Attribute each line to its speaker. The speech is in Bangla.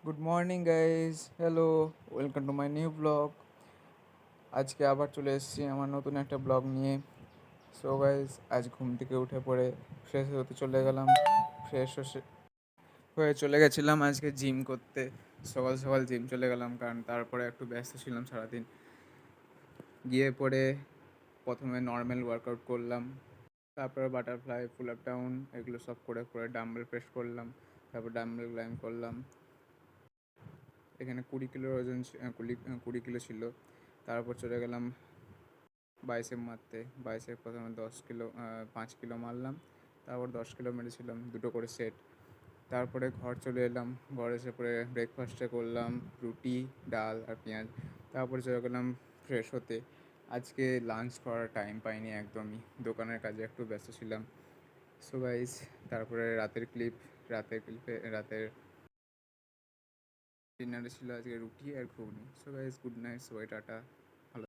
Speaker 1: Good morning guys, hello, welcome to my new blog. আজকে আবার চলে এসেছি আমার নতুন একটা ব্লগ নিয়ে। সো গাইজ, আজ ঘুম থেকে উঠে পড়ে ফ্রেশ হতে চলে গেলাম। ফ্রেশ হয়ে চলে গেছিলাম আজকে জিম করতে। সকাল সকাল জিম চলে গেলাম, কারণ তারপরে একটু ব্যস্ত ছিলাম সারাদিন। গিয়ে পরে প্রথমে নর্মাল ওয়ার্কআউট করলাম, তারপরে বাটারফ্লাই, পুল আপ ডাউন, এগুলো সব করে করে ডাম্বেল প্রেস করলাম, তারপর ডাম্বেল ক্লাইম্ব করলাম। এখানে 20 কিলোর ওজন 20 কিলো ছিল। তারপর চলে গেলাম বাইসেপ মারতে। বাইসেপ প্রথমে 10 কিলো, 5 কিলো মারলাম, তারপর 10 কিলো মেরেছিলাম, দুটো করে সেট। তারপরে ঘর চলে এলাম। ঘরে এসে পরে ব্রেকফাস্টে করলাম রুটি, ডাল আর পেঁয়াজ। তারপরে চলে গেলাম ফ্রেশ হতে। আজকে লাঞ্চ করার টাইম পাইনি একদমই, দোকানের কাজে একটু ব্যস্ত ছিলাম। সো গাইস, তারপরে রাতের ডিনারে ছিল আজকে রুটি আর ঘুগনি। সো গাইস, গুড নাইট, সবাই টাটা।